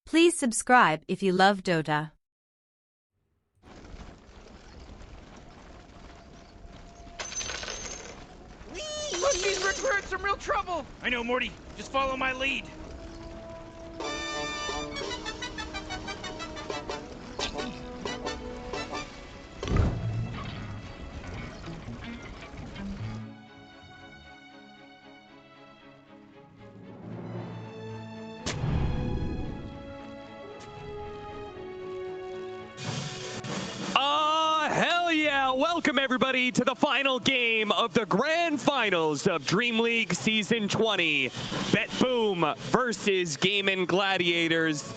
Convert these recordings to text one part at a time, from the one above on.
Please subscribe if you love Dota. Look, these Ricks are in some real trouble! I know, Morty. Just follow my lead. Hell yeah! Welcome everybody to the final game of the Grand Finals of Dream League Season 20. BetBoom versus Gaimin Gladiators.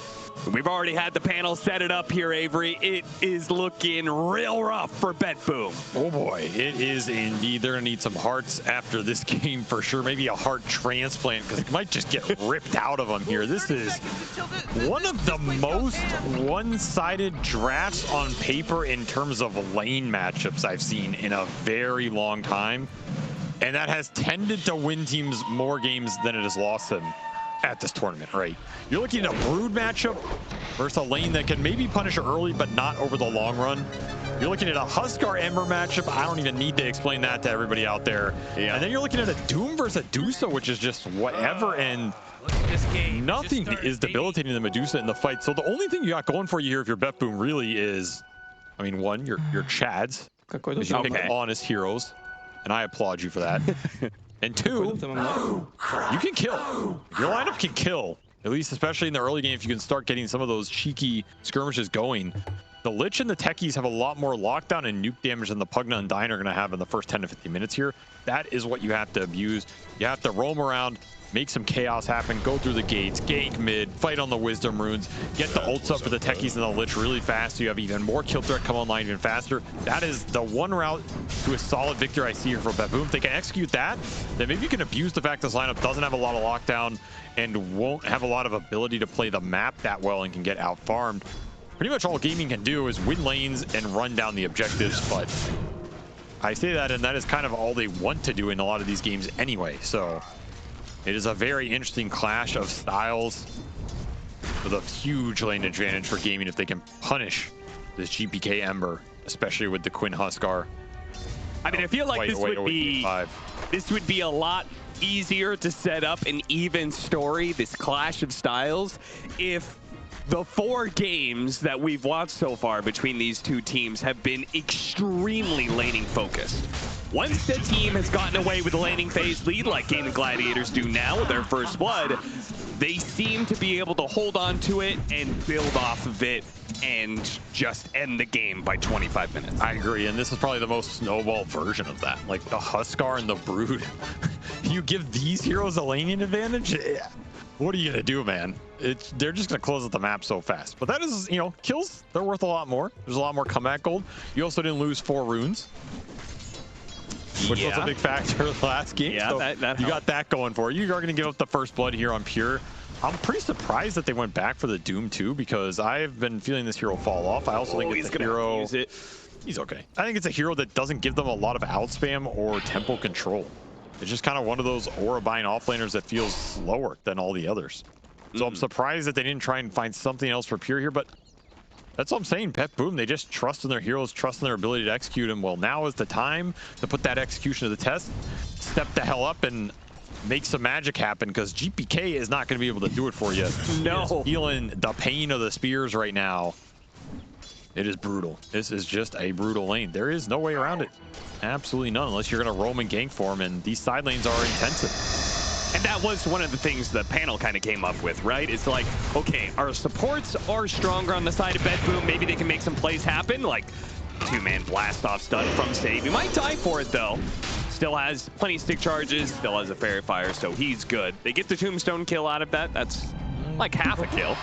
We've already had the panel set it up here, Avery. It is looking real rough for BetBoom. Oh boy, it is indeed. They're gonna need some hearts after this game for sure. Maybe a heart transplant because it might just get ripped out of them here. This is one of the most one-sided drafts on paper in terms of lane matchups I've seen in a very long time. And that has tended to win teams more games than it has lost them at this tournament, right? You're looking at a Brood matchup versus a lane that can maybe punish early, but not over the long run. You're looking at a Huskar Ember matchup. I don't even need to explain that to everybody out there. Yeah. And then you're looking at a Doom versus a Medusa, which is just whatever. And This game nothing is debilitating the Medusa in the fight. So the only thing you got going for you here if you're BetBoom really is, I mean, one, your Chads, because you pick honest heroes, and I applaud you for that. And two, you can kill. Your lineup can kill, at least especially in the early game if you can start getting some of those cheeky skirmishes going. The Lich and the Techies have a lot more lockdown and nuke damage than the Pugna and Dyne are going to have in the first 10 to 15 minutes here. That is what you have to abuse. You have to roam around, make some chaos happen, go through the gates, gank mid, fight on the Wisdom runes, get the ults up for the Techies and the Lich really fast so you have even more kill threat come online even faster. That is the one route to a solid victory I see here for BetBoom. If they can execute that, then maybe you can abuse the fact this lineup doesn't have a lot of lockdown and won't have a lot of ability to play the map that well and can get out farmed. Pretty much all gaming can do is win lanes and run down the objectives, but I say that and that is kind of all they want to do in a lot of these games anyway. So it is a very interesting clash of styles with a huge lane advantage for gaming if they can punish this GPK Ember, especially with the Quinn Huskar. I mean, I feel like this would be a lot easier to set up an even story, this clash of styles, if the 4 games that we've watched so far between these two teams have been extremely laning focused. Once the team has gotten away with the laning phase lead like Gaimin Gladiators do now with their first blood, they seem to be able to hold on to it and build off of it and just end the game by 25 minutes. I agree, and this is probably the most snowball version of that. Like the Huskar and the Brood. You give these heroes a laning advantage? What are you gonna do, man? They're just gonna close out the map so fast. But that is, you know, kills, they're worth a lot more. There's a lot more comeback gold. You also didn't lose 4 runes, which was a big factor last game. Yeah, so that you got that going for you. You are gonna give up the first blood here on Pure. I'm pretty surprised that they went back for the Doom too, because I've been feeling this hero fall off. I also think it's a hero. He's okay. I think it's a hero that doesn't give them a lot of outspam or tempo control. It's just kind of one of those aura buying offlaners that feels slower than all the others. So I'm surprised that they didn't try and find something else for Pure here, but that's what I'm saying. BetBoom, they just trust in their heroes, trust in their ability to execute them. Well, now is the time to put that execution to the test. Step the hell up and make some magic happen, because GPK is not going to be able to do it for you. No. Feeling the pain of the spears right now. It is brutal. This is just a brutal lane. There is no way around it. Absolutely none, unless you're going to roam and gank for him, and these side lanes are intensive. And that was one of the things the panel kind of came up with, right? It's like, okay, our supports are stronger on the side of BetBoom. Maybe they can make some plays happen, like 2-man blast off stun from Save. He might die for it, though. Still has plenty of stick charges, still has a Fairy Fire, so he's good. They get the Tombstone kill out of that. That's like half a kill.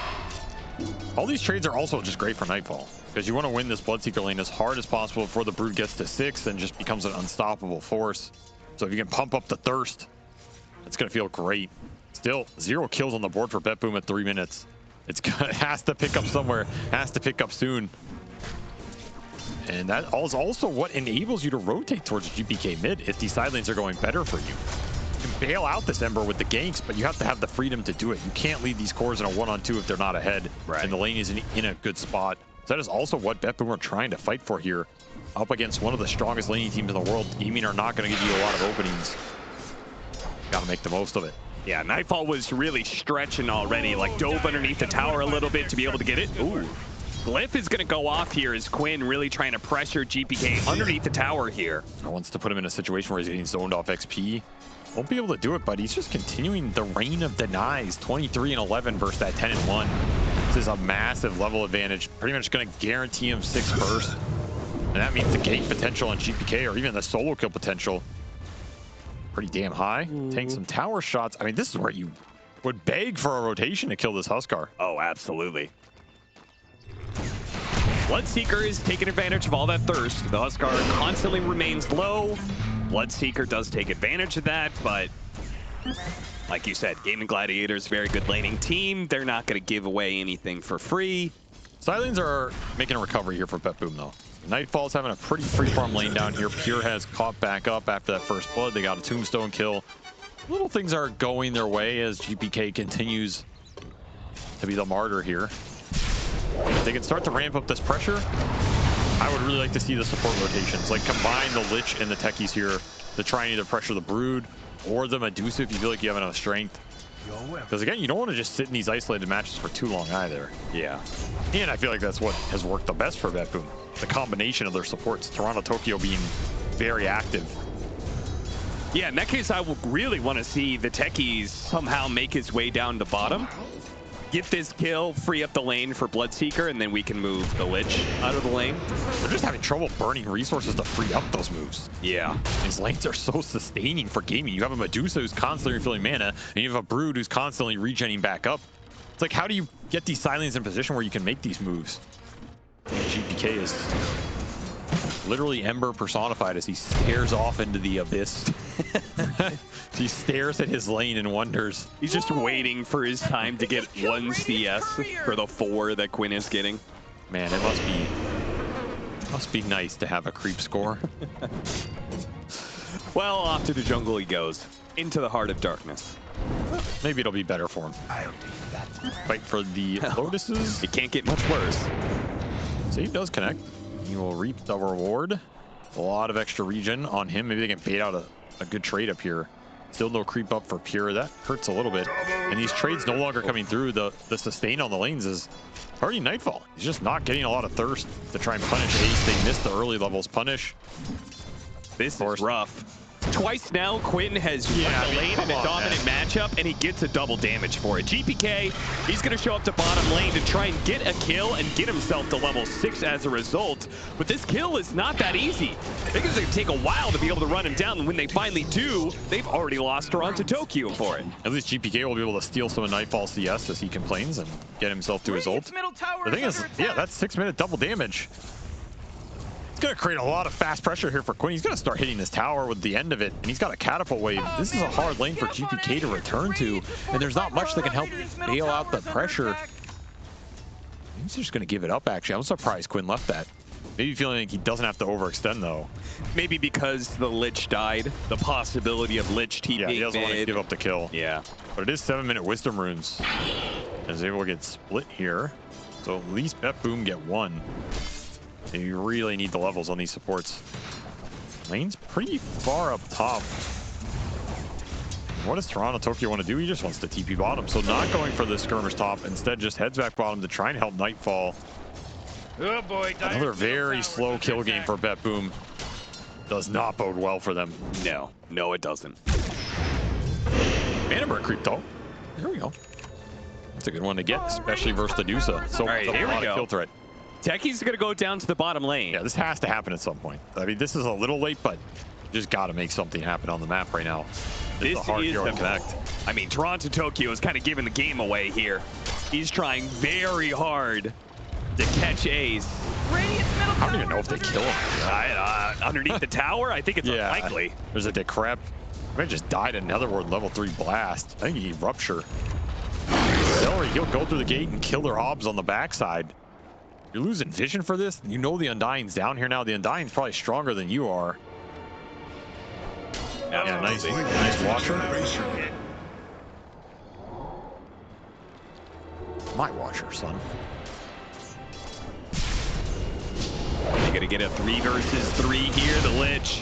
All these trades are also just great for Nightfall, because you want to win this Bloodseeker lane as hard as possible before the Brood gets to 6 and just becomes an unstoppable force. So if you can pump up the Thirst, it's going to feel great. Still, 0 kills on the board for BetBoom at 3 minutes. It has to pick up somewhere, has to pick up soon. And that is also what enables you to rotate towards GPK mid if these side lanes are going better for you. You can bail out this Ember with the ganks, but you have to have the freedom to do it. You can't lead these cores in a 1-on-2 if they're not ahead. Right. And the lane is in a good spot. So that is also what BetBoom are trying to fight for here. Up against one of the strongest laning teams in the world, Gaimin are not going to give you a lot of openings. Got to make the most of it. Yeah, Nightfall was really stretching already, like dove underneath the tower a little bit to be able to get it. Ooh. Glyph is going to go off here as Quinn really trying to pressure GPK underneath the tower here. Wants to put him in a situation where he's getting zoned off XP. Won't be able to do it, but he's just continuing the reign of denies. 23 and 11 versus that 10 and 1. This is a massive level advantage. Pretty much going to guarantee him 6 bursts. And that means the gank potential on GPK or even the solo kill potential pretty damn high. Take some tower shots. I mean, this is where you would beg for a rotation to kill this Huskar. Oh, absolutely. Bloodseeker is taking advantage of all that thirst. The Huskar constantly remains low. Bloodseeker does take advantage of that, but like you said, Gaimin Gladiators, very good laning team. They're not going to give away anything for free. Silence are making a recovery here for BetBoom, though. Nightfall's having a pretty free farm lane down here. Pure has caught back up after that first blood. They got a tombstone kill. Little things are going their way as GPK continues to be the martyr here. If they can start to ramp up this pressure, I would really like to see the support rotations. Like combine the Lich and the Techies here to try and either pressure the Brood or the Medusa if you feel like you have enough strength. Because again, you don't want to just sit in these isolated matches for too long either. Yeah. And I feel like that's what has worked the best for BetBoom. The combination of their supports. Toronto, Tokyo being very active. Yeah, in that case, I would really want to see the Techies somehow make his way down to bottom. Get this kill, free up the lane for Bloodseeker, and then we can move the Lich out of the lane. They're just having trouble burning resources to free up those moves. Yeah. These lanes are so sustaining for Gaimin. You have a Medusa who's constantly refilling mana, and you have a Brood who's constantly regenning back up. It's like, how do you get these Silence in position where you can make these moves? And GPK is literally Ember personified as he stares off into the abyss. He stares at his lane and wonders. He's just waiting for his time to get 1 CS for the 4 that Quinn is getting. Man, it must be nice to have a creep score. Well, off to the jungle he goes, into the heart of darkness. Maybe it'll be better for him. Fight for the Lotuses. It can't get much worse. Save does connect. He will reap the reward. A lot of extra regen on him. Maybe they can bait out a good trade up here. Still no creep up for Pure. That hurts a little bit. And these trades no longer coming through. The sustain on the lanes is already Nightfall. He's just not getting a lot of thirst to try and punish Ace. They missed the early levels punish. This is rough. Twice now, Quinn has won the lane in a dominant matchup, and he gets a double damage for it. GPK, he's going to show up to bottom lane to try and get a kill and get himself to level 6 as a result. But this kill is not that easy. I think it's going to take a while to be able to run him down, and when they finally do, they've already lost Toronto Tokyo for it. At least GPK will be able to steal some of Nightfall's CS as he complains and get himself to his ult. The thing is, yeah, that's 6-minute double damage. It's going to create a lot of fast pressure here for Quinn. He's going to start hitting this tower with the end of it, and he's got a catapult wave. This is a hard lane for GPK to return to, and there's not much that can help bail out the pressure. He's just going to give it up, actually. I'm surprised Quinn left that. Maybe feeling like he doesn't have to overextend, though. Maybe because the Lich died. The possibility of Lich TPing. Yeah, he doesn't want to give up the kill. Yeah. But it is 7-minute Wisdom Runes. Is able to get split here. So at least BetBoom get 1. You really need the levels on these supports. Lane's pretty far up top. What does Toronto Tokyo want to do? He just wants to TP bottom. So not going for the skirmish top. Instead just heads back bottom to try and help Nightfall. Oh boy, another very slow kill game for BetBoom. Does not bode well for them. No, it doesn't. Vandenberg creep though. Here we go. That's a good one to get, especially versus the Dusa. So right, here we go. Kill threat. Techie's gonna go down to the bottom lane. Yeah, this has to happen at some point. I mean, this is a little late, but you just got to make something happen on the map right now. This is the connect. I mean, Toronto Tokyo is kind of giving the game away here. He's trying very hard to catch Ace. I don't even know if they kill him. Underneath the tower, I think it's unlikely. There's a decrep. I mean, just died another word level 3 blast. I think he rupture. Celery, he'll go through the gate and kill their Hobbs on the backside. You're losing vision for this. You know the Undying's down here now. The Undying's probably stronger than you are. Yeah, nice watcher. My watcher, son. You're gonna get a 3 versus 3 here. The Lich,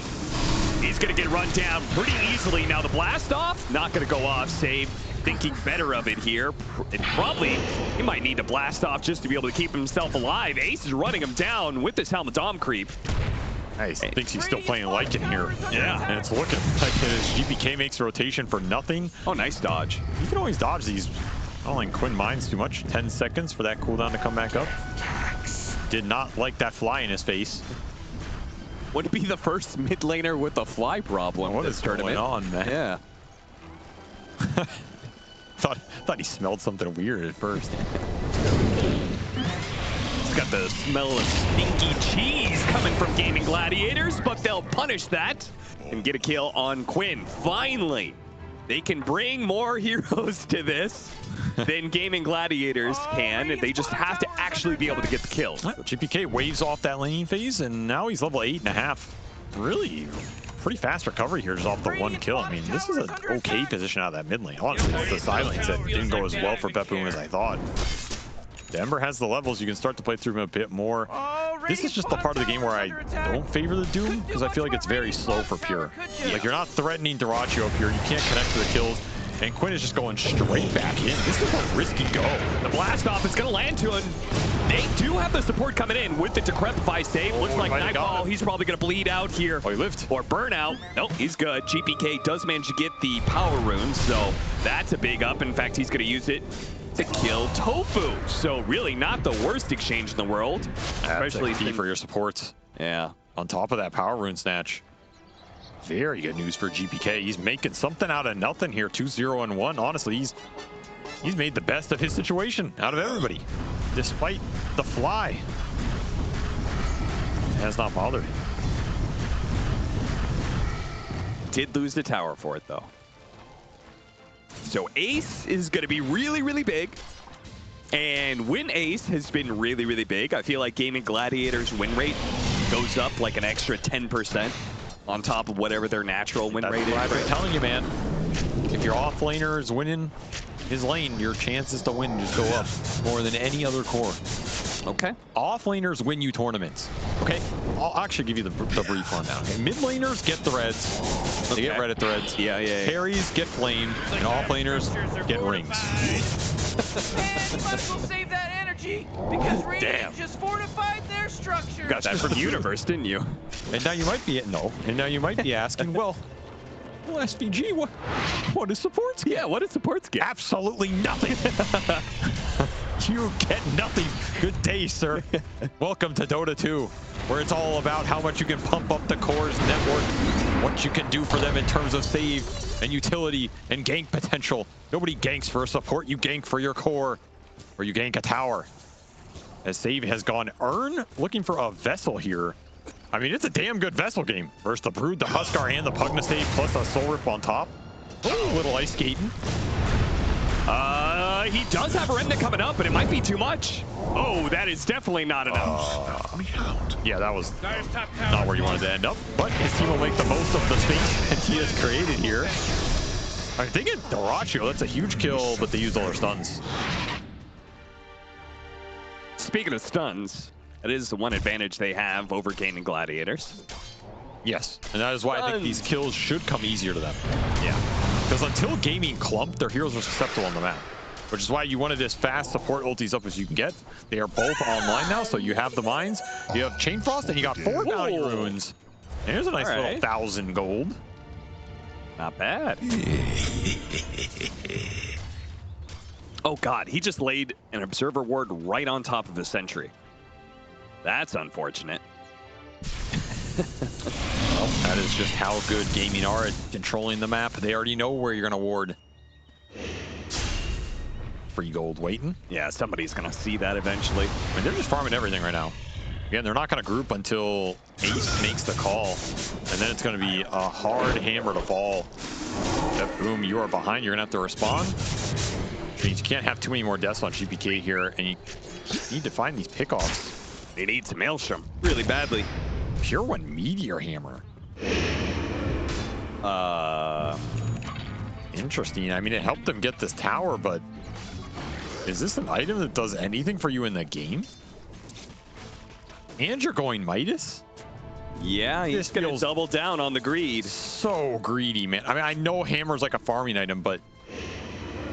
he's gonna get run down pretty easily. Now the blast off, not gonna go off. Save thinking better of it here. And probably he might need to blast off just to be able to keep himself alive. Ace is running him down with this Helmet Dom creep. Nice. Thinks he's still playing Lycan here. Yeah. And it's looking like his GPK makes a rotation for nothing. Oh, nice dodge. You can always dodge these. I don't think Quinn minds too much. 10 seconds for that cooldown to come back up. Did not like that fly in his face. Would be the first mid laner with a fly problem. What is going on, man? Yeah. Thought he smelled something weird at first. He's got the smell of stinky cheese coming from Gaimin Gladiators, but they'll punish that and get a kill on Quinn. Finally, they can bring more heroes to this than Gaimin Gladiators can. They just have to actually be able to get the kills. GPK waves off that laning phase, and now he's level 8.5. Really pretty fast recovery here just off the 1 kill. I mean, this is an okay position out of that mid lane. Honestly, it's the side lanes that didn't go as well for BetBoom as I thought. Ember has the levels. You can start to play through him a bit more. This is just the part of the game where I don't favor the Doom because I feel like it's very slow for Pure. Like, you're not threatening Dyrachyo Pure. You can't connect to the kills. And Quinn is just going straight back in. This is a risky go. The blast off is going to land to him. They do have the support coming in with the Decrepify save. Looks like Nightfall, he's probably going to bleed out here. Oh, he lived. Or Burnout. Nope, he's good. GPK does manage to get the power runes, so that's a big up. In fact, he's going to use it to kill Tofu. So really not the worst exchange in the world. Especially key for your supports. Yeah. On top of that power rune snatch. Very good news for GPK. He's making something out of nothing here. 2-0-1. Honestly, he's made the best of his situation out of everybody, despite the fly. It has not bothered him. Did lose the tower for it though. So Ace is going to be really, really big. And when Ace has been really, really big, I feel like Gaimin Gladiators win rate goes up like an extra 10%. On top of whatever their natural win rate is. I'm telling you, man. If your off laner is winning his lane, your chances to win just go up more than any other core. Okay. Off laners win you tournaments. Okay. I'll actually give you the brief rundown. Okay? Mid laners get threads. They get Reddit threads. Yeah. Carries get flamed, and off laners get rings. Man, you might as well save that energy because Riyadh just fortified their structure. You got that from Universe, didn't you? And now you might be asking, well, SVG, what is supports get? Yeah, what does supports get? Absolutely nothing. You get nothing. Good day, sir. Welcome to Dota 2, where it's all about how much you can pump up the core's network, what you can do for them in terms of save and utility and gank potential. Nobody ganks for a support, you gank for your core, or you gank a tower. As save has gone Earn, looking for a Vessel here. I mean, it's a damn good Vessel game. Versus the Brood, the Huskar, and the Pugnasade, plus a Soul Rip on top. Oh, a little ice skating. He does have a Remnant coming up, but it might be too much. Oh, that is definitely not enough. Yeah, that was not where you wanted to end up, but his team will make the most of the space that he has created here. I'm thinking Dyrachyo, that's a huge kill, but they used all their stuns. Speaking of stuns, that is the one advantage they have over Gaimin Gladiators. Yes, and that is why I think these kills should come easier to them. Yeah. Because until Gaming clumped, their heroes were susceptible on the map. Which is why you wanted as fast support ultis up as you can get. They are both online now, so you have the mines, you have Chain Frost, and you got 4 bounty runes. There's a nice little 1,000 gold. Not bad. Oh god, he just laid an Observer Ward right on top of the sentry. That's unfortunate. Well, that is just how good Gaming are at controlling the map. They already know where you're going to ward. Free gold waiting. Yeah, somebody's going to see that eventually. I mean, they're just farming everything right now. Again, they're not going to group until Ace makes the call. And then it's going to be a hard hammer to fall. BetBoom, you are behind. You're going to have to respond. I mean, you can't have too many more deaths on GPK here. And you need to find these pickoffs. They need some Maelstrom really badly. Pure one Meteor Hammer. Interesting. I mean, it helped them get this tower, but is this an item that does anything for you in the game? And you're going Midas? Yeah, he's going to double down on the greed. So greedy, man. I mean, I know Hammer's like a farming item, but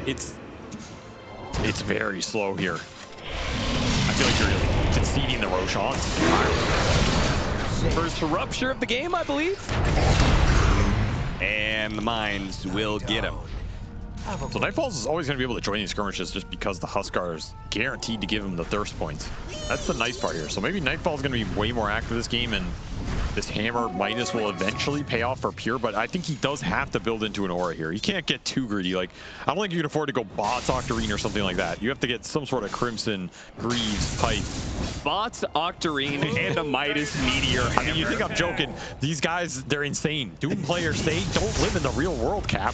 it's very slow here. I feel like you're really conceding the Roshan. First rupture of the game, I believe. And the mines will get him. So Nightfalls is always going to be able to join these skirmishes just because the Huskar is guaranteed to give him the thirst points. That's the nice part here. So maybe Nightfall is going to be way more active this game, and this Hammer Midas will eventually pay off for Pure, but I think he does have to build into an aura here. He can't get too greedy. Like, I don't think you can afford to go Bots, Octarine, or something like that. You have to get some sort of Crimson, Greaves, Pipe. Bots, Octarine, and a Midas Meteor. I mean, you think I'm joking. These guys, they're insane. Doom players, they don't live in the real world, Cap.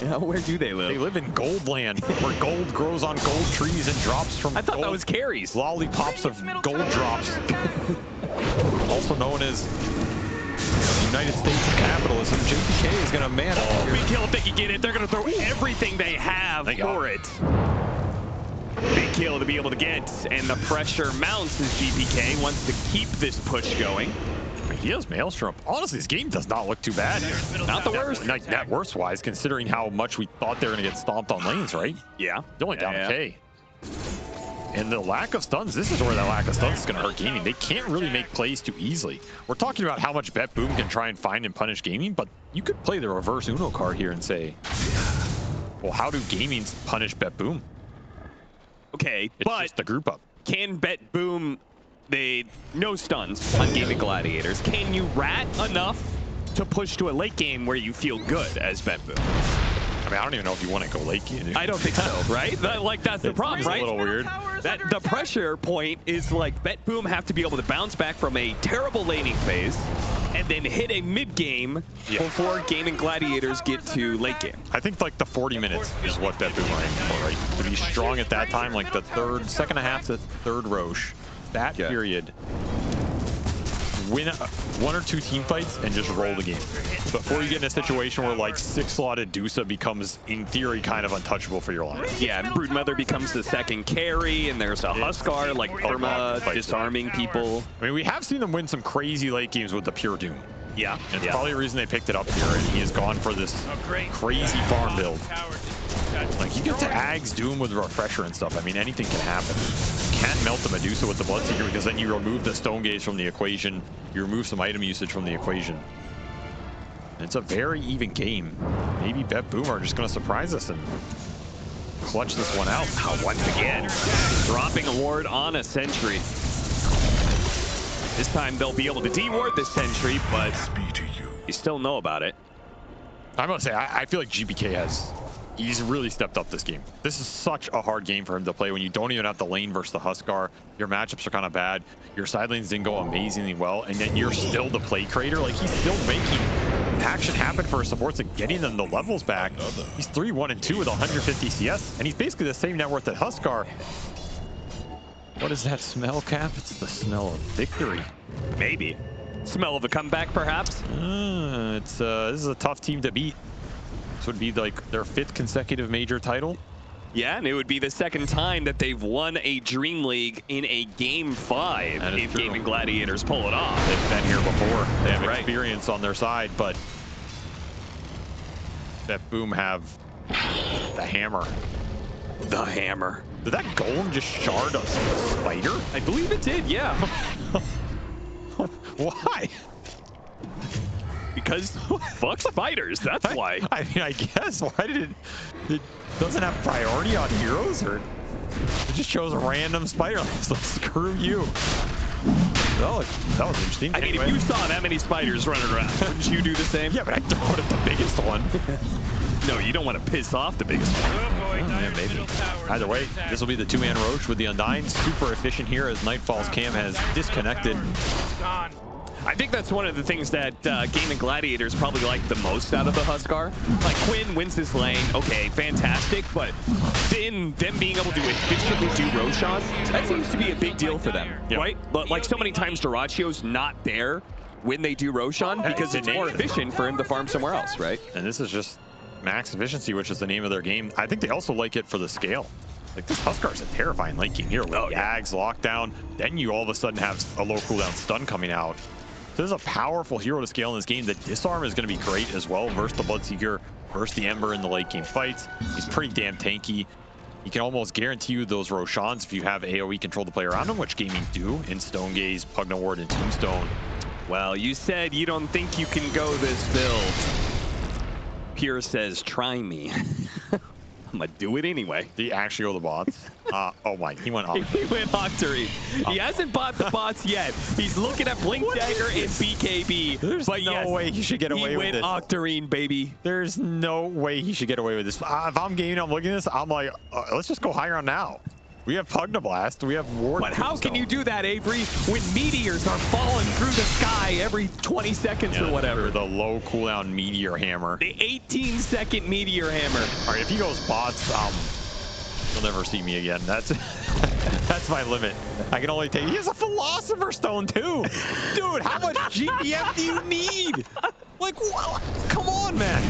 Yeah, where do they live? They live in Goldland, where gold grows on gold trees and drops from I thought gold that was carries. Lollipops of gold drops. Also known as the United States of capitalism. JPK is going to man up here. Big kill if they can get it. They're going to throw everything they have for it. Big kill to be able to get, and the pressure mounts as GPK wants to keep this push going. He has Maelstrom. Honestly, this game does not look too bad. Not the worst. Like net worst-wise, considering how much we thought they were going to get stomped on lanes, right? Yeah. They're only down a K. And the lack of stuns, this is where that lack of stuns is going to hurt Gaming. They can't really make plays too easily. We're talking about how much BetBoom can try and find and punish Gaming, but you could play the reverse Uno card here and say, well, how do Gaming punish BetBoom? Okay, it's just the group up. Can BetBoom... no stuns on Gaimin Gladiators. Can you rat enough to push to a late game where you feel good as BetBoom? I mean, I don't even know if you want to go late game. I don't think so, right? That's the problem, right? It's a little weird. The pressure point is like BetBoom have to be able to bounce back from a terrible laning phase and then hit a mid-game before Gaimin Gladiators get to late game. I think like the 40 minutes is what BetBoom are aiming for, right? To be strong at that time, like the second half to third Roche. That period, win one or two team fights and just roll the game before you get in a situation where like 6-slotted Dusa becomes in theory kind of untouchable for your line. Yeah, and Broodmother becomes the second carry, and there's a Huskar like Irma disarming people. I mean, we have seen them win some crazy late games with the Pure Doom. Yeah, and it's probably the reason they picked it up here, and he has gone for this crazy farm build. Like, you get to Ags Doom with Refresher and stuff. I mean, anything can happen. You can't melt the Medusa with the Bloodseeker because then you remove the Stone Gaze from the equation. You remove some item usage from the equation. And it's a very even game. Maybe BetBoom are just going to surprise us and clutch this one out. Once again, dropping a ward on a Sentry. This time they'll be able to de-ward this Sentry, but you still know about it. I must say, I feel like GPK he's really stepped up this game. This is such a hard game for him to play when you don't even have the lane versus the Huskar. Your matchups are kind of bad. Your side lanes didn't go amazingly well, and then you're still the play creator. Like, he's still making action happen for his supports and getting them the levels back. He's 3-1-2 with 150 CS, and he's basically the same net worth that Huskar. What is that smell, Cap? It's the smell of victory. Maybe. Smell of a comeback, perhaps? This is a tough team to beat. This would be like their 5th consecutive major title. Yeah, and it would be the 2nd time that they've won a Dream League in a Game 5 if Gaimin Gladiators pull it off. They've been here before. They have experience on their side, but BetBoom have the hammer. The hammer. Did that golem just shard a spider? I believe it did, yeah. Why? Because fuck spiders, that's why. I mean, I guess. Why did it doesn't have priority on heroes, or it just chose a random spider? So screw you. Well, that was interesting. I mean, if you saw that many spiders running around, wouldn't you do the same? Yeah, but I throw it at the biggest one. No, you don't want to piss off the biggest one. Yeah, maybe. Either way, this will be the 2-man Roche with the Undying. Super efficient here as Nightfall's cam has disconnected. I think that's one of the things that Gaimin Gladiators probably like the most out of the Huskar. Like, Quinn wins this lane, okay, fantastic, but then them being able to efficiently do Roshan, that seems to be a big deal for them, right? But like, so many times Duracio's not there when they do Roshan because it's more efficient for him to farm somewhere else, right? And this is just max efficiency, which is the name of their game. I think they also like it for the scale. Like, this Huskar is a terrifying late game here with Yags, lockdown. Then you all of a sudden have a low cooldown stun coming out. So there's a powerful hero to scale in this game. The disarm is going to be great as well versus the Bloodseeker, versus the Ember in the late game fights. He's pretty damn tanky. He can almost guarantee you those Roshans if you have AoE control the play around him, which Gaimin do in Stonegaze, Pugna Ward, and Tombstone. Well, you said you don't think you can go this build. Pure says, try me. I'm gonna do it anyway. Did he actually go the bots? Oh my, he went Octarine. He went Octarine. He hasn't bought the bots yet. He's looking at Blink Dagger and BKB. There's no way he should get away with this. He went Octarine, baby. There's no way he should get away with this. If I'm gaming, I'm looking at this, I'm like, let's just go higher on now. We have Pugna Blast, we have Ward. But how can you do that, Avery, when meteors are falling through the sky every 20 seconds or whatever? The low cooldown Meteor Hammer. The 18-second Meteor Hammer. All right, if he goes bots, you'll never see me again. That's that's my limit. I can only take. He has a Philosopher Stone too, dude. How much GPF do you need? Like, what? Come on, man.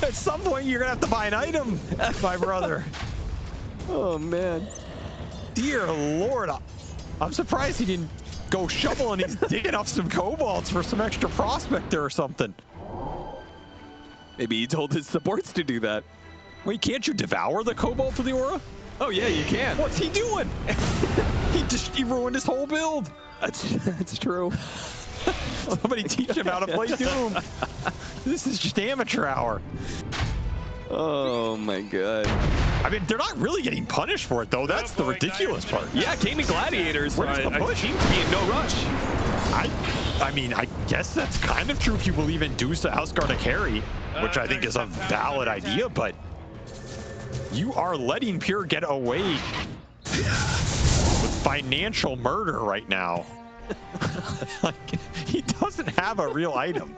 At some point, you're gonna have to buy an item, my brother. Oh man, dear Lord, I'm surprised he didn't go shovel and he's digging up some cobalts for some extra prospector or something. Maybe he told his supports to do that. Wait, can't you devour the cobalt for the aura? Oh yeah, you can. What's he doing? he ruined his whole build. That's true. Somebody teach him how to play Doom. This is just amateur hour. Oh my god. I mean, they're not really getting punished for it though. That's the ridiculous part. Yeah, Gaimin Gladiators seem to be in no rush. I mean, I guess that's kind of true if you believe in Dusa Huskar to carry, which I think is a valid idea, but you are letting Pure get away with financial murder right now. Like, he doesn't have a real item.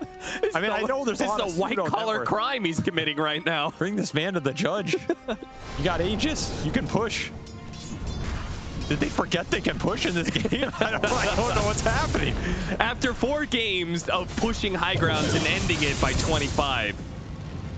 I mean, I know there's a white-collar crime he's committing right now. Bring this man to the judge. You got Aegis. You can push. Did they forget they can push in this game? I don't know what's happening. After 4 games of pushing high grounds and ending it by 25,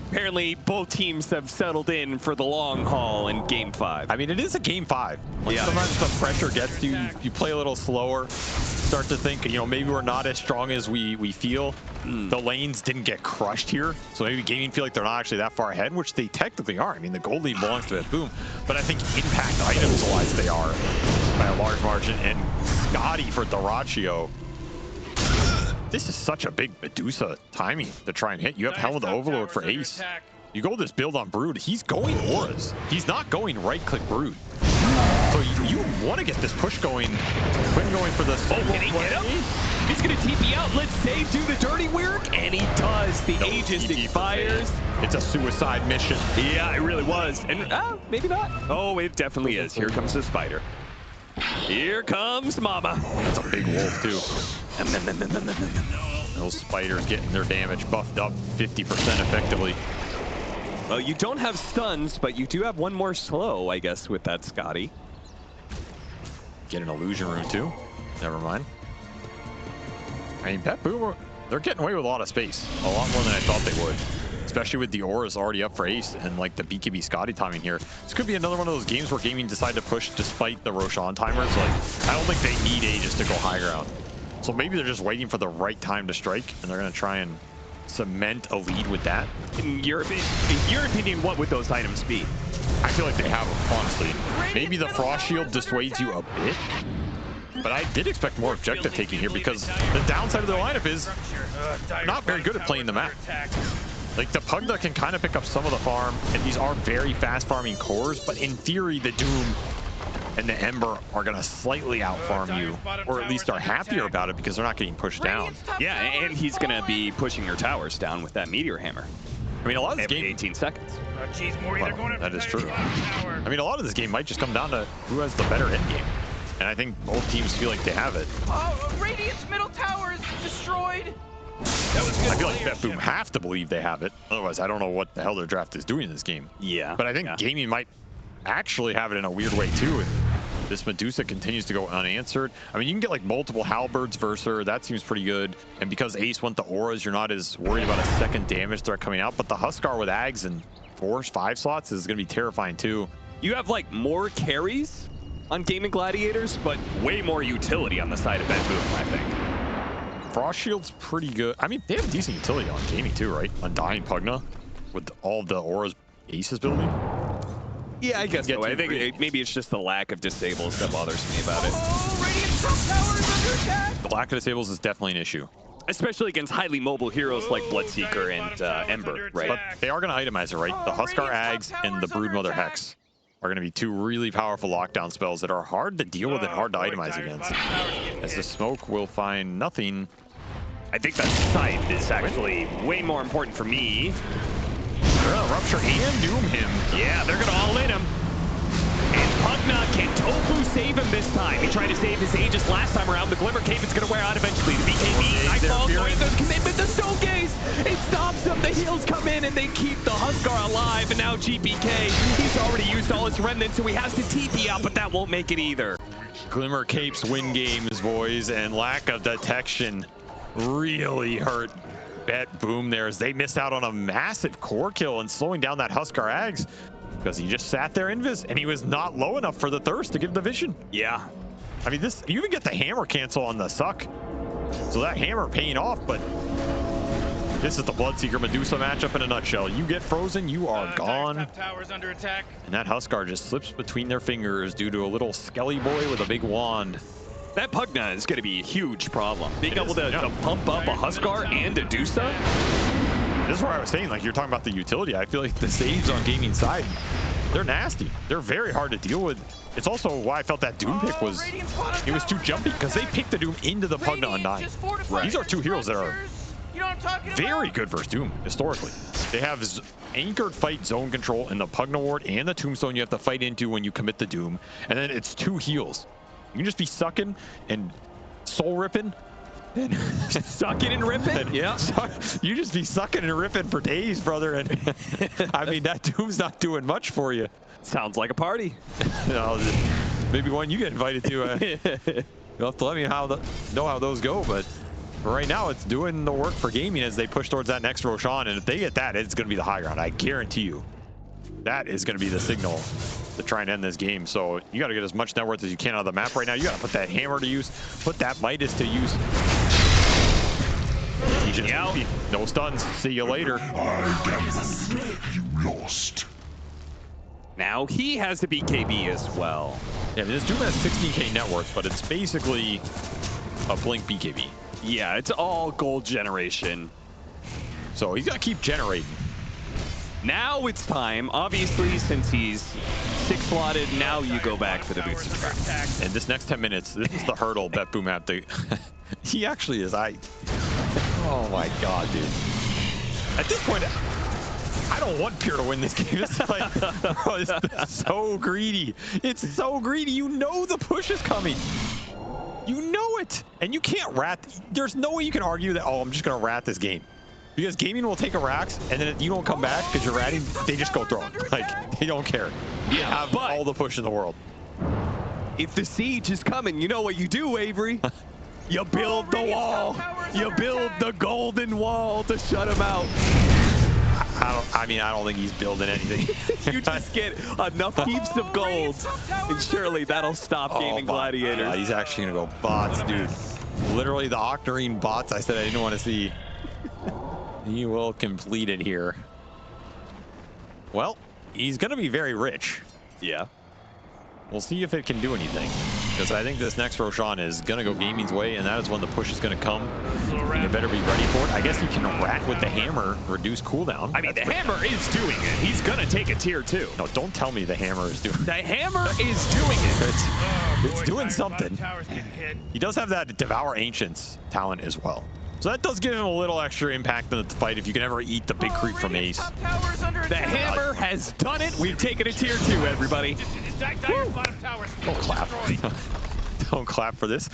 apparently both teams have settled in for the long haul in Game 5. I mean, it is a Game 5. Like, sometimes the pressure gets to you. You play a little slower. Start to think, you know, maybe we're not as strong as we feel. The lanes didn't get crushed here, so maybe Gaming feel like they're not actually that far ahead, which they technically are. I mean, the gold lead belongs to BetBoom, but I think impact items-wise they are by a large margin. And Scotty for Dyrachio. This is such a big Medusa timing to try and hit. You have Helm of the Overlord for Ace. You go this build on Brood. He's going auras. He's not going right-click Brood. So you want to get this push going. Quinn going for the solo can he get him? He's going to TP out. Let's Save do the dirty work. And he does. The Aegis expires. It's a suicide mission. Yeah, it really was. And maybe not. Oh, it definitely is. Here comes the spider. Here comes Mama. That's a big wolf, too. Those spiders getting their damage buffed up 50% effectively. Well, you don't have stuns, but you do have one more slow, I guess, with that Scotty. Get an illusion rune, too. Never mind. I mean, BetBoom, they're getting away with a lot of space. A lot more than I thought they would. Especially with the auras already up for Ace and like the BKB Scotty timing here. This could be another one of those games where Gaming decide to push despite the Roshan timers. Like, I don't think they need Aegis to go high ground. So maybe they're just waiting for the right time to strike, and they're going to try and cement a lead with that. In your opinion, what would those items be? I feel like they have them, honestly. Maybe the Frost Shield dissuades you a bit, but I did expect more objective taking here because the downside of their lineup is not very good at playing the map. Like, the Pugna can kind of pick up some of the farm, and these are very fast farming cores, but in theory, the Doom and the Ember are going to slightly out-farm you, or at least are happier about it because they're not getting pushed down. Yeah, and he's going to be pushing your towers down with that Meteor Hammer. I mean, a lot of this Every game... 18 seconds. Well, that is true. I mean, a lot of this game might just come down to who has the better end game. And I think both teams feel like they have it. Oh, Radiant's middle tower is destroyed. That was good. I feel like BetBoom have to believe they have it. Otherwise, I don't know what the hell their draft is doing in this game. Yeah. But I think Gaming might actually have it in a weird way, too. This Medusa continues to go unanswered. I mean, you can get like multiple halberds versus her. That seems pretty good. And because Ace went the auras, you're not as worried about a second damage threat coming out. But the Huskar with Ags and 4-5 slots is going to be terrifying too. You have like more carries on Gaimin Gladiators, but way more utility on the side of BetBoom, I think. Frost Shield's pretty good. I mean, they have decent utility on Gaming too, right? Undying Pugna with all the auras Ace is building. Yeah, I guess so. I think maybe it's just the lack of disables that bothers me about it. Oh, Radiant top tower is under attack. The lack of disables is definitely an issue. Especially against highly mobile heroes like Bloodseeker and Ember, right? But they are going to itemize it, right? The Huskar Ags and the Broodmother Hex are going to be two really powerful lockdown spells that are hard to deal with and hard to itemize against. As the smoke will find nothing. I think that Scythe is actually way more important for me. Rupture and Doom him. Yeah, they're going to all in him. And Pugna, can Tofu save him this time? He tried to save his Aegis last time around. The Glimmer Cape is going to wear out eventually. The BKB, Nightfall, joins the commitment. The Stone Gaze, it stops them. The heals come in and they keep the Huskar alive. And now GPK, he's already used all his remnants, so he has to TP out, but that won't make it either. Glimmer Capes win games, boys, and lack of detection really hurt BetBoom there as they missed out on a massive core kill and slowing down that Huskar Ags. Because he just sat there invis and he was not low enough for the thirst to give the vision. Yeah. I mean, this, you even get the hammer cancel on the suck. So that hammer paying off, but this is the Bloodseeker Medusa matchup in a nutshell. You get frozen, you are gone. Top tower's under attack. And that Huskar just slips between their fingers due to a little skelly boy with a big wand. That Pugna is going to be a huge problem. Being able to pump up a Huskar and a Dusa. This is where I was saying, like, you're talking about the utility. I feel like the saves on Gaming side, they're nasty. They're very hard to deal with. It's also why I felt that Doom pick was, it was too jumpy because they picked the Doom into the Pugna Undying. These are two heroes that are very good versus Doom, historically. They have anchored fight zone control in the Pugna Ward and the Tombstone you have to fight into when you commit the Doom. And then it's two heals. You can just be sucking and soul ripping. Sucking and ripping? Yeah. You just be sucking and ripping for days, brother. And I mean, that Doom's not doing much for you. Sounds like a party. No, maybe one you get invited to. You'll have to let me know how those go. But right now, it's doing the work for Gaming as they push towards that next Roshan. And if they get that, it's going to be the high ground. I guarantee you. That is going to be the signal to try and end this game. So you got to get as much net worth as you can out of the map right now. You got to put that hammer to use, put that Midas to use. He just no stuns. See you later. You lost. Now he has the BKB as well. Yeah, this Doom has 16k net worth, but it's basically a blink BKB. Yeah, it's all gold generation. So he's got to keep generating. Now it's time, obviously, since he's 6-slotted, now you go back for the boots of trap. And this next 10 minutes, this is the hurdle BetBoom have to... He actually is, oh my god, dude. At this point, I don't want Pure to win this game. It's like, bro, it's so greedy. It's so greedy. You know the push is coming. You know it. And you can't rat. There's no way you can argue that, oh, I'm just going to rat this game. Because Gaming will take a Rax, and then if you don't come back because you're ratting, they just go throwing. Like, they don't care. You have all the push in the world. If the siege is coming, you know what you do, Avery? You build the wall. You build the golden wall to shut him out. I don't think he's building anything. You just get enough heaps of gold, and surely that'll stop Gaimin Gladiators. He's actually going to go bots, dude. Literally the Octarine bots I said I didn't want to see. He will complete it here. Well, he's going to be very rich. Yeah. We'll see if it can do anything. Because I think this next Roshan is going to go Gaming's way, and that is when the push is going to come. You better be ready for it. I guess you can rat with the hammer, reduce cooldown. I mean, the hammer is doing it. He's going to take a tier 2. No, don't tell me the hammer is doing it. The hammer is doing it. It's doing something. He does have that Devour Ancients talent as well. So that does give him a little extra impact in the fight if you can ever eat the big creep from Ace. The hammer has done it. We've taken a tier 2, everybody. Don't clap. Don't clap for this.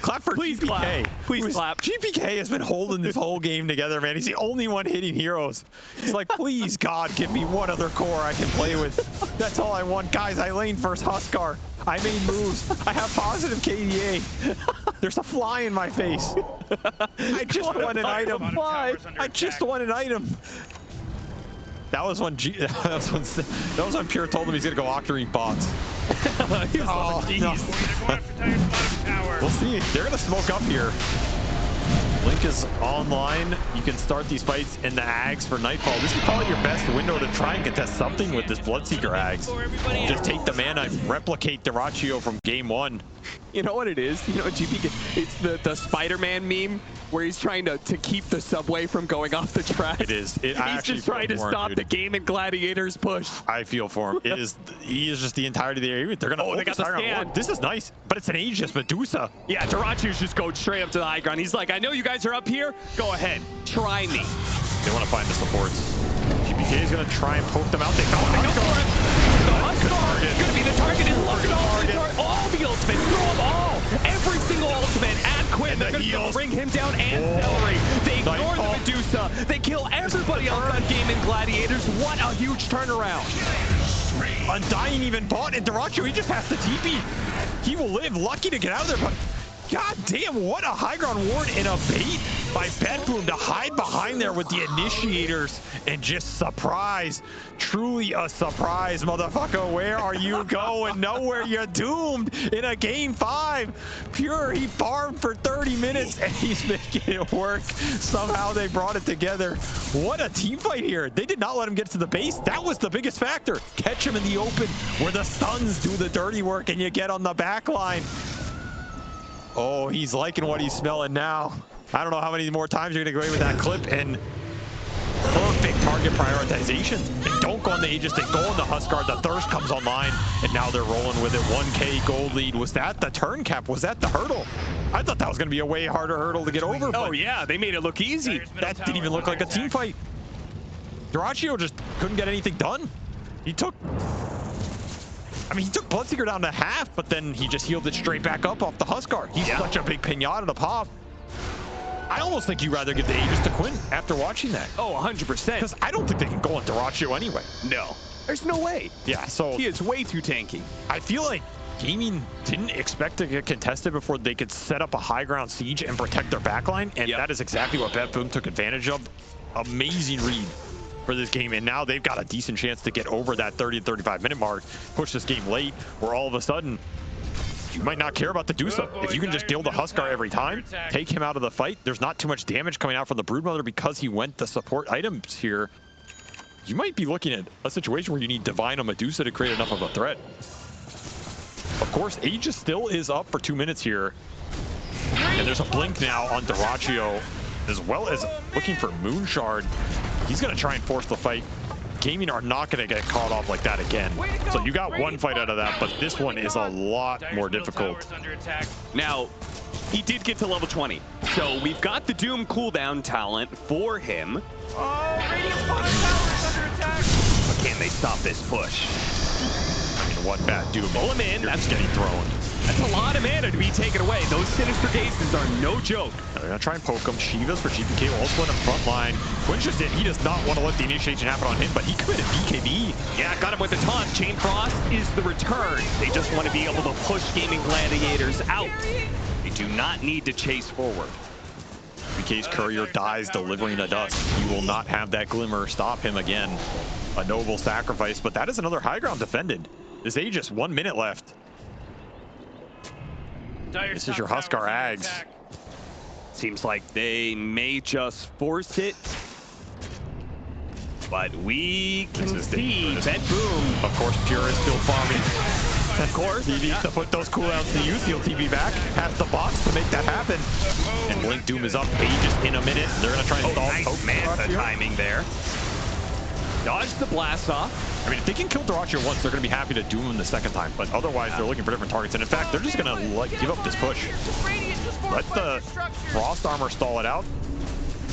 Clap for Please GPK. Clap. Please clap. GPK has been holding this whole game together, man. He's the only one hitting heroes. He's like, please, God, give me one other core I can play with. That's all I want. Guys, I lane first Huskar. I made moves. I have positive KDA. There's a fly in my face. I just won an item. I just won an item. That was when that was when Pure told him he's gonna go Octarine bots. Oh, no. We'll see. They're gonna smoke up here. Link is online. You can start these fights in the Ags for Nightfall. This is probably your best window to try and contest something with this Bloodseeker Ags. Just take the mana, replicate Dyrachyo from game 1. You know what it is? You know what GP, it's the Spider-Man meme where he's trying to keep the subway from going off the track. It is. He's just trying to stop the Gaimin Gladiators push. I feel for him. He is just the entirety of the area. They're gonna they got the stand. This is nice, but it's an Aegis Medusa. Yeah, Dyrachyo's just going straight up to the high ground. He's like, I know you guys are up here. Go ahead, try me. They want to find the supports. GPK is gonna try and poke them out. They go for it. The Huskar is gonna be the target. All the ultimates, throw them all. Every single ultimate at Quinn. They're gonna bring him down and Celery. They ignore the Medusa. They kill everybody else on Gaimin Gladiators. What a huge turnaround. Undying even bought, and Dyrachyo, he just has the TP. He will live. Lucky to get out of there, but god damn, what a high ground ward and a bait by BetBoom to hide behind there with the initiators and just surprise. Truly a surprise, motherfucker. Where are you going? Nowhere. You're doomed in a game 5. Pure, he farmed for 30 minutes and he's making it work. Somehow they brought it together. What a team fight here. They did not let him get to the base. That was the biggest factor. Catch him in the open where the stuns do the dirty work and you get on the back line. Oh, he's liking what he's smelling now. I don't know how many more times you're going to go away with that clip, and perfect target prioritization. They don't go on the Aegis, they go on the Huskar. The Thirst comes online, and now they're rolling with it. 1K gold lead. Was that the turn cap? Was that the hurdle? I thought that was going to be a way harder hurdle to get over. Oh, yeah, they made it look easy. That didn't even look like a team fight. Dyrachyo just couldn't get anything done. He took Bloodseeker down to half, but then he just healed it straight back up off the Huskar. He's such a big pinata to pop. I almost think you'd rather give the Aegis to Quinn after watching that. Oh, 100%. Because I don't think they can go on Dyrachyo anyway. No, there's no way. Yeah, so he is way too tanky. I feel like Gaimin didn't expect to get contested before they could set up a high ground siege and protect their backline, and that is exactly what BetBoom took advantage of. Amazing read for this game, and now they've got a decent chance to get over that 30 to 35 minute mark, push this game late, where all of a sudden you might not care about the Dusa. If you can just kill the Huskar every time, take him out of the fight, there's not too much damage coming out from the Broodmother because he went the support items here. You might be looking at a situation where you need Divine or Medusa to create enough of a threat. Of course, Aegis still is up for 2 minutes here, and there's a blink now on Dyrachyo, as well as looking for Moonshard. He's going to try and force the fight. Gaimin are not going to get caught off like that again. So you got one fight out of that, but this one is a lot more difficult. Now, he did get to level 20, so we've got the Doom cooldown talent for him. Oh, Radiant's bottom tower is under attack. But can they stop this push? I mean, one bad Doom. Pull him in. That's getting thrown. That's a lot of mana to be taken away. Those Sinister Gazes are no joke. They're going to try and poke him. Shivas for GPK also in the front line. Quinn's just he does not want to let the initiation happen on him, but he committed BKB. Yeah, got him with the taunt. Chain Frost is the return. They just want to be able to push Gaimin Gladiators out. They do not need to chase forward. GPK's courier dies delivering the dust. He will not have that glimmer stop him again. A noble sacrifice, but that is another high ground defended. This Aegis, 1 minute left. This is your Huskar Ags. Seems like they may just force it, but we can see BetBoom. Of course, Pure is still farming. Of course. He needs to put those cooldowns to use. He'll TP back. Has the box to make that happen. And Blink Doom is up. Aegis in a minute. They're going to try and stall. Nice Manta timing there. Dodge the blast off. I mean, if they can kill Dyrachyo once, they're going to be happy to doom him the second time. But otherwise, they're looking for different targets. And in fact, they're just going to give up this push. Let the Frost Armor stall it out.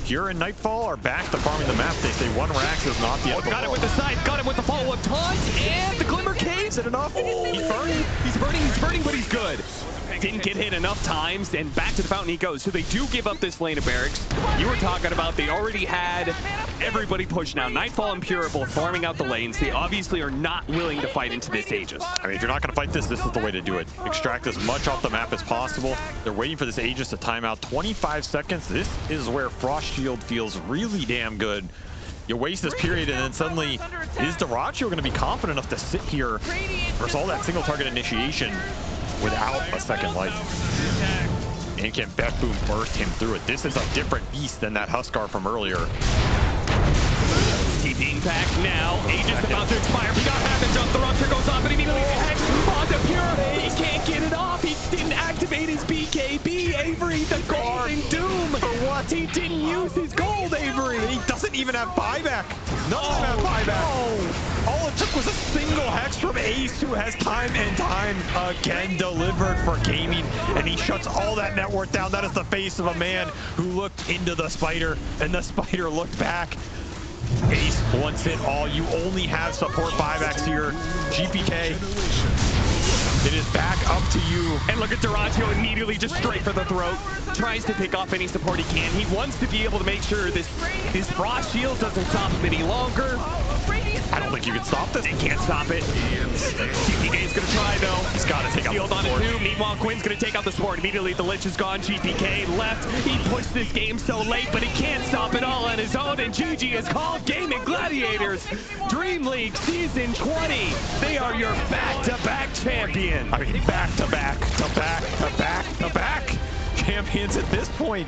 Pure and Nightfall are back to farming the map. They say one Rax is not the end. Got it with the side, got him with the follow-up taunt, and the Glimmer Cave. Is it enough? Oh, he's burning, but he's good. didn't get hit enough times, and back to the fountain he goes. So they do give up this lane of barracks. You were talking about they already had everybody pushed now. Nightfall and Pure both farming out the lanes. They obviously are not willing to fight into this Aegis. I mean, if you're not going to fight this is the way to do it. Extract as much off the map as possible. They're waiting for this Aegis to time out. 25 seconds. This is where Frost Shield feels really damn good. You waste this period, and then suddenly, is Dyrachyo going to be confident enough to sit here versus all that single target initiation without a second life? And can BetBoom burst him through it? This is a different beast than that Huskar from earlier. TPing back now. Aegis about to expire. We got Havoc jump. The Rupture goes off, and immediately Hex onto Pure. He can't get it off. He didn't activate his BKB. Avery, the Golden Doom. For what? He didn't use his gold, Avery. He doesn't even have buyback. None of them have buyback. No. All it took was a single Hex from Ace, who has time and time again delivered for Gaimin, and he shuts all that net worth down. That is the face of a man who looked into the spider, and the spider looked back. Ace wants it all. You only have support buybacks here. GPK, it is back up to you. And look at Dyrachyo immediately just straight for the throat. Tries to pick off any support he can. He wants to be able to make sure this Frost Shield doesn't stop him any longer. I don't think you can stop this. They can't stop it. GPK is going to try, though. He's got to take out Shield the on support. it, too. Meanwhile, Quinn's going to take out the support. Immediately, the Lich is gone. GPK left. He pushed this game so late, but he can't stop it all on his own. And GG is called Gaimin Gladiators Dream League Season 20. They are your back-to-back champion. I mean, back-to-back champions at this point.